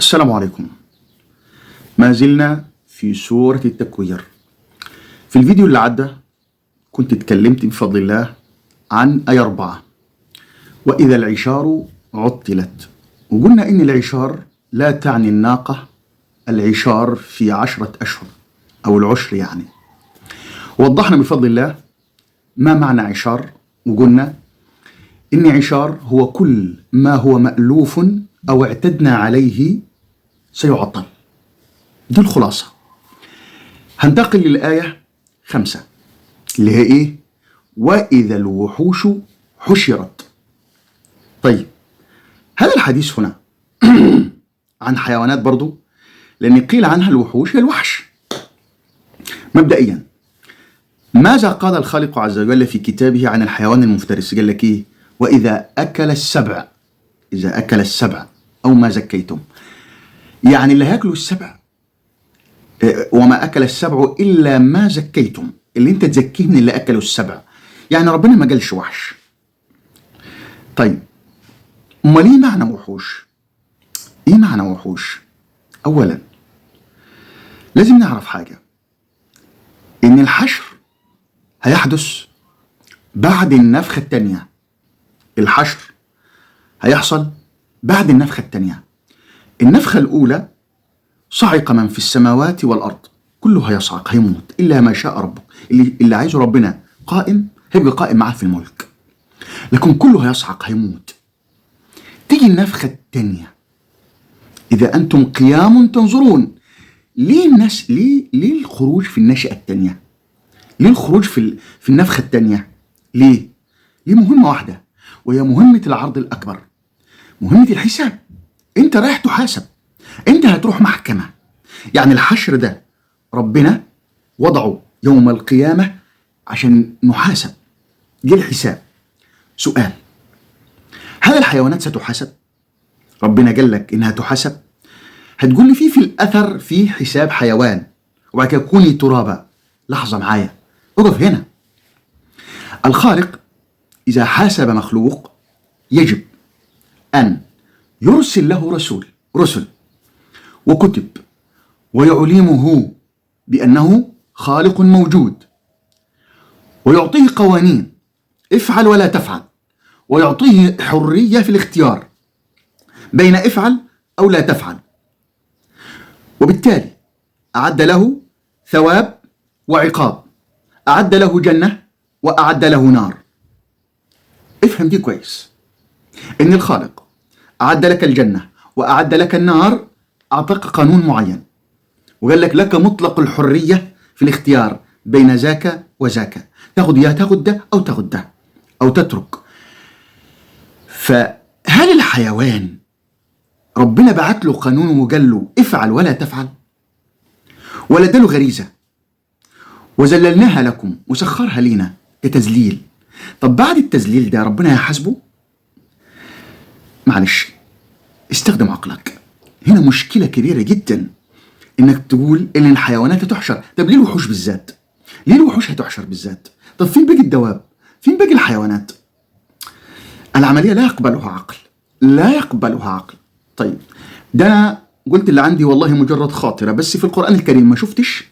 السلام عليكم. ما زلنا في سورة التكوير. في الفيديو اللي عدى كنت اتكلمت بفضل الله عن آية 4 وإذا العشار عطلت، وقلنا إن العشار لا تعني الناقة، العشار في 10 أشهر أو العشر يعني. وضحنا بفضل الله ما معنى عشار، وقلنا إن عشار هو كل ما هو مألوف أو اعتدنا عليه سيعطل. دي الخلاصة. هنتقل للآية 5 اللي هي إيه؟ وإذا الوحوش حشرت. طيب، هذا الحديث هنا عن حيوانات برضو، لأن قيل عنها الوحوش هي الوحش. مبدئيا، ماذا قال الخالق عز وجل في كتابه عن الحيوان المفترس؟ قال لك إيه؟ وإذا أكل السبع، إذا أكل السبع أو ما زكيتم، يعني اللي هياكلوا السبع، وما أكل السبع إلا ما زكيتم، اللي أنت تزكيه من اللي أكلوا السبع، يعني ربنا ما قالش وحش. طيب، أمال إيه معنى وحوش؟ إيه معنى وحوش؟ أولا لازم نعرف حاجة، إن الحشر هيحدث بعد النفخة الثانية. الحشر هيحصل بعد النفخة الثانية. النفخة الأولى صعق من في السماوات والأرض، كله هيصعق هيموت إلا ما شاء ربك. اللي عايزه ربنا قائم هيبقى قائم معاه في الملك، لكن كله هيصعق هيموت. تيجي النفخة الثانية، إذا أنتم قيام تنظرون. ليه الناس ليه الخروج في النشأة الثانية؟ ليه الخروج في النفخة الثانية؟ ليه مهمة واحدة، وهي مهمة العرض الأكبر، مهمة الحساب. أنت رايح تحاسب، أنت هتروح محكمة. يعني الحشر ده ربنا وضعه يوم القيامة عشان نحاسب، جه الحساب. سؤال، هل الحيوانات ستحاسب؟ ربنا قال لك إنها تحاسب؟ هتقول لي في الأثر في حساب حيوان، وبعد كده كوني ترابا. لحظة معايا، اقف هنا. الخالق إذا حاسب مخلوق يجب أن يرسل له رسل وكتب، ويعلمه بأنه خالق موجود، ويعطيه قوانين افعل ولا تفعل، ويعطيه حرية في الاختيار بين افعل أو لا تفعل. وبالتالي أعد له ثواب وعقاب، أعد له جنة وأعد له نار. افهم دي كويس، إن الخالق أعد لك الجنة وأعد لك النار، أعطاك قانون معين، وقال لك مطلق الحرية في الاختيار بين ذاك وذاك، تاخد ده أو تاخد ده أو تترك. فهل الحيوان ربنا بعت له قانون وقال له افعل ولا تفعل، ولا اداله غريزة وذللناها لكم وسخرها لينا كتذليل؟ طب بعد التذليل ده ربنا يحاسبه؟ معلش، استخدم عقلك. هنا مشكلة كبيرة جدا انك تقول ان الحيوانات هتحشر. طب ليه الوحوش بالذات؟ ليه الوحوش هتحشر بالذات؟ طب فين باقي الدواب؟ فين باقي الحيوانات؟ العملية لا يقبلها عقل، لا يقبلها عقل. طيب، ده انا قلت اللي عندي والله مجرد خاطرة، بس في القرآن الكريم ما شفتش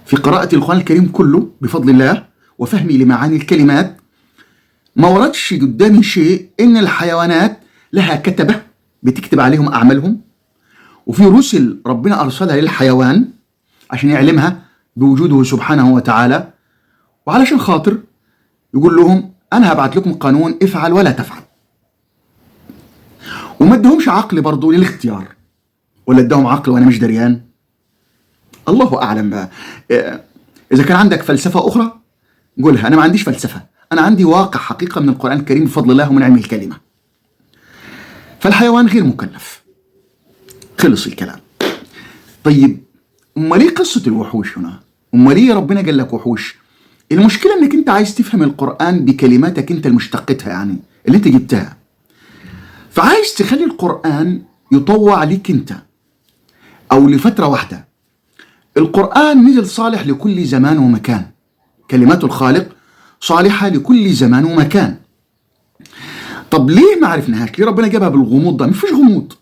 في قراءة القرآن الكريم كله بفضل الله وفهمي لمعاني الكلمات، ما وردش قدامي شيء ان الحيوانات لها كتبة بتكتب عليهم أعمالهم، وفي رسل ربنا أرسلها للحيوان عشان يعلمها بوجوده سبحانه وتعالى، وعلشان خاطر يقول لهم أنا هبعت لكم قانون افعل ولا تفعل. وما ادهمش عقل برضو للاختيار، ولا ادهم عقل وأنا مش دريان؟ الله أعلم بقى. إذا كان عندك فلسفة أخرى قولها، أنا ما عنديش فلسفة، أنا عندي واقع حقيقة من القرآن الكريم بفضل الله ومن علم الكلمة. فالحيوان غير مكلف، خلص الكلام. طيب، امال ايه قصة الوحوش هنا؟ امال ايه ربنا قال لك وحوش؟ المشكلة انك انت عايز تفهم القرآن بكلماتك انت المشتقتها، يعني اللي انت جبتها، فعايز تخلي القرآن يطوع ليك انت او لفترة واحدة. القرآن نزل صالح لكل زمان ومكان، كلمات الخالق صالحة لكل زمان ومكان. طب ليه ما عرفناهاش؟ ليه ربنا جابها بالغموض ده؟ مفيش غموض،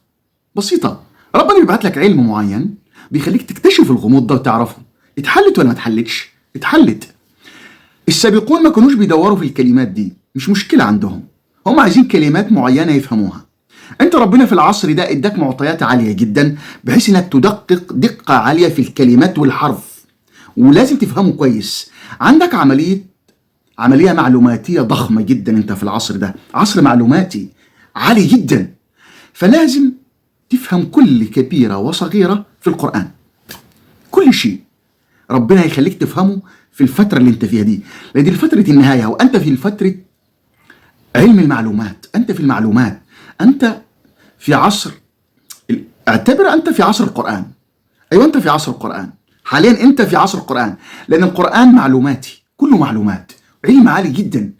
بسيطة. ربنا بيبعت لك علم معين بيخليك تكتشف الغموض ده وتعرفه. اتحلت ولا ما اتحلتش؟ اتحلت. السابقون ما كانوش بيدوروا في الكلمات دي، مش مشكلة عندهم، هم عايزين كلمات معينة يفهموها. انت ربنا في العصر ده اداك معطيات عالية جدا بحيث انك تدقق دقة عالية في الكلمات والحرف، ولازم تفهمه كويس. عندك عملية معلوماتية ضخمة جدا. انت في العصر ده عصر معلوماتي عالي جدا، فلازم تفهم كل كبيرة وصغيرة في القرآن. كل شيء ربنا يخليك تفهمه في الفترة اللي انت فيها دي، لأن دي فترة النهاية، وانت في فترة علم المعلومات. انت في المعلومات، انت في عصر، اعتبر انت في عصر القرآن. ايوه انت في عصر القرآن حاليا، انت في عصر القرآن، لأن القرآن معلوماتي، كله معلومات، علم عالي جدا.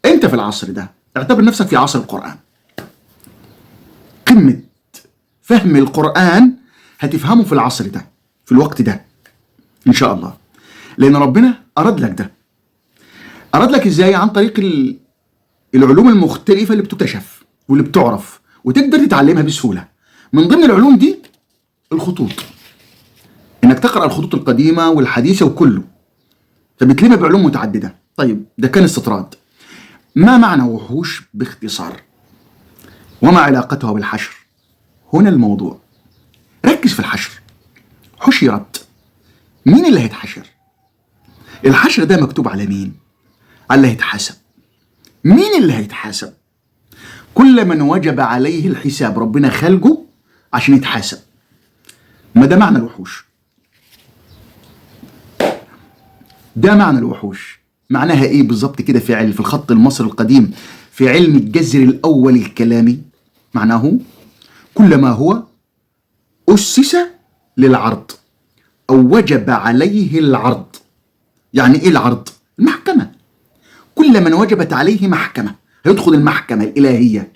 انت في العصر ده، اعتبر نفسك في عصر القرآن. قمة فهم القرآن هتفهمه في العصر ده، في الوقت ده إن شاء الله، لأن ربنا أراد لك ده. أراد لك إزاي؟ عن طريق العلوم المختلفة اللي بتكتشف واللي بتعرف وتقدر تتعلمها بسهولة. من ضمن العلوم دي الخطوط، إنك تقرأ الخطوط القديمة والحديثة وكله، فبتلمها بعلوم متعددة. طيب ده كان استطراد. ما معنى وحوش باختصار؟ وما علاقتها بالحشر؟ هنا الموضوع. ركز في الحشر. حشرت، مين اللي هيتحشر؟ الحشر ده مكتوب على مين؟ على اللي هيتحاسب. مين اللي هيتحاسب؟ كل من وجب عليه الحساب، ربنا خلقه عشان يتحاسب. ما ده معنى الوحوش. ده معنى الوحوش. معناها ايه بالظبط كده في الخط المصري القديم في علم الجذر الاول الكلامي؟ معناه كل ما هو أسس للعرض أو وجب عليه العرض. يعني إيه العرض؟ المحكمة. كل من وجبت عليه محكمة هيدخل المحكمة الإلهية.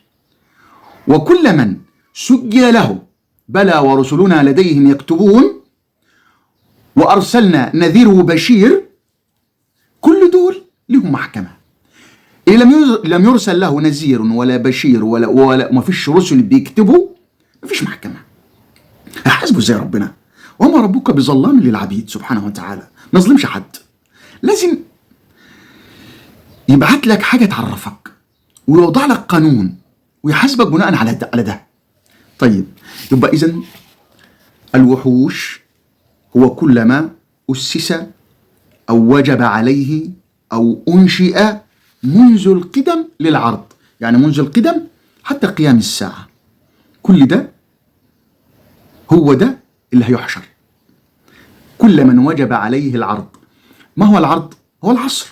وكل من سجل له بلى ورسلنا لديهم يكتبون وأرسلنا نذير وبشير، كل دول لهم محكمة. إيه لم يرسل له نذير ولا بشير ولا ما فيش رسل بيكتبوا، ما فيش محكمة. هحاسبه زي ربنا، وما ربك بظلام للعبيد سبحانه وتعالى. ما ظلمش حد. لازم يبعت لك حاجة تعرفك ويوضع لك قانون ويحاسبك بناء على ده. طيب يبقى إذن الوحوش هو كل ما أسس أو وجب عليه أو أنشئ منذ القدم للعرض، يعني منذ القدم حتى قيام الساعة. كل ده هو ده اللي هيحشر. كل من وجب عليه العرض. ما هو العرض؟ هو العصر،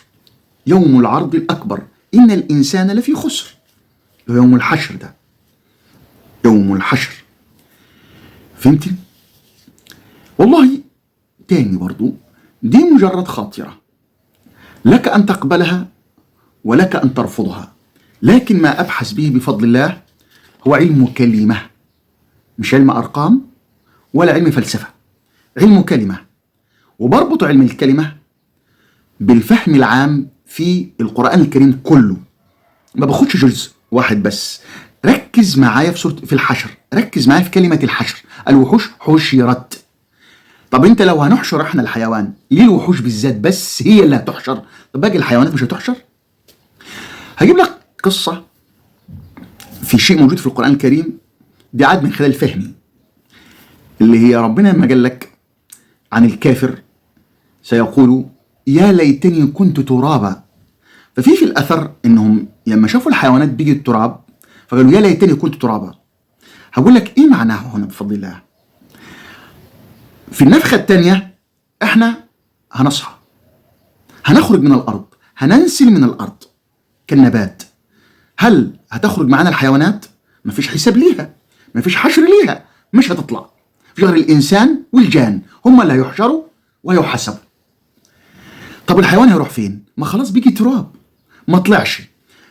يوم العرض الأكبر، إن الإنسان لفي خسر. يوم الحشر ده، يوم الحشر. فهمتي؟ والله تاني برضو، دي مجرد خاطرة لك أن تقبلها ولك أن ترفضها، لكن ما أبحث به بفضل الله هو علم كلمة، مش علم أرقام ولا علم فلسفة. علم كلمة، وبربط علم الكلمة بالفهم العام في القرآن الكريم كله. ما باخدش جزء واحد بس. ركز معايا في الحشر، ركز معايا في كلمة الحشر. الوحوش حشرت. طب انت لو هنحشر احنا الحيوان، ليه الوحوش بالذات بس هي اللي هتحشر؟ طب باقي الحيوانات مش هتحشر؟ هجيب لك قصة في شيء موجود في القرآن الكريم، دي عاد من خلال فهمي، اللي هي ربنا لما قال لك عن الكافر سيقول يا ليتني كنت ترابا. ففي الأثر إنهم لما شافوا الحيوانات بيجي التراب فقالوا يا ليتني كنت ترابا. هقول لك إيه معناه هنا بفضل الله. في النفخة الثانية إحنا هنصحى، هنخرج من الأرض، هننسل من الأرض كالنبات. هل هتخرج معنا الحيوانات؟ مفيش حساب ليها، مفيش حشر ليها، مش هتطلع. في غير الإنسان والجان هم اللي هيحشروا ويحاسبوا. طب الحيوان هيروح فين؟ ما خلاص بيجي تراب، ما طلعش.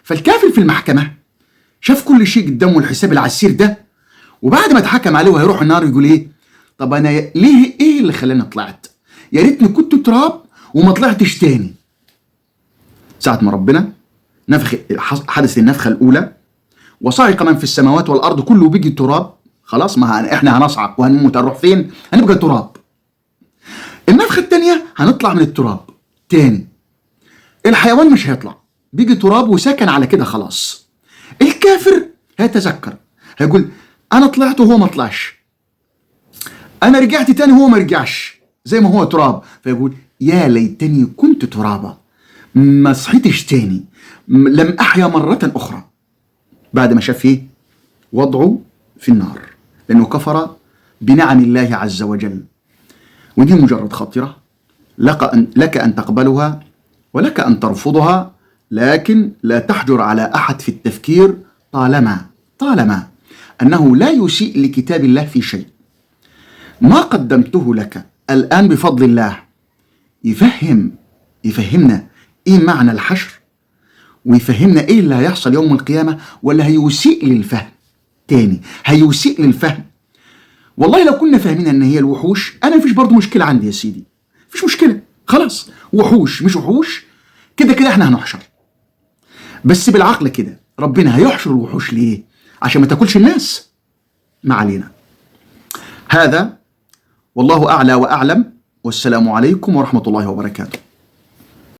فالكافر في المحكمة شاف كل شيء قدامه، الحساب العسير ده، وبعد ما اتحكم عليه وهيروح النار يقول ايه؟ طب انا ليه ايه اللي خلاني طلعت؟ يا ريتني كنت تراب وما طلعتش تاني. ساعة ما ربنا حدث النفخة الأولى وصعق من في السماوات والأرض كله بيجي تراب، خلاص، ما احنا هنصعق وهنموت، هنروح فين؟ هنبقى تراب. النفخة التانية هنطلع من التراب تاني. الحيوان مش هيطلع، بيجي تراب وسكن على كده خلاص. الكافر هيتذكر، هيقول انا طلعت وهو ما طلعش، انا رجعت تاني وهو ما رجعش، زي ما هو تراب، فيقول يا ليتني كنت ترابا، ما صحيتش تاني، لم احيا مرة اخرى، بعد ما شاف ايه؟ وضعه في النار، لانه كفر بنعم الله عز وجل. ودي مجرد خاطرة لك أن تقبلها ولك أن ترفضها، لكن لا تحجر على أحد في التفكير طالما أنه لا يسيء لكتاب الله في شيء. ما قدمته لك الآن بفضل الله يفهمنا إيه معنى الحشر، ويفهمنا إيه اللي هيحصل يوم القيامة، ولا هيسيء للفهم تاني، هيسيء للفهم. والله لو كنا فاهمين ان هي الوحوش، انا مفيش برضو مشكله عندي يا سيدي، مفيش مشكله، خلاص وحوش مش وحوش، كده كده احنا هنحشر. بس بالعقل كده، ربنا هيحشر الوحوش ليه؟ عشان ما تاكلش الناس؟ ما علينا. هذا والله اعلى واعلم، والسلام عليكم ورحمه الله وبركاته.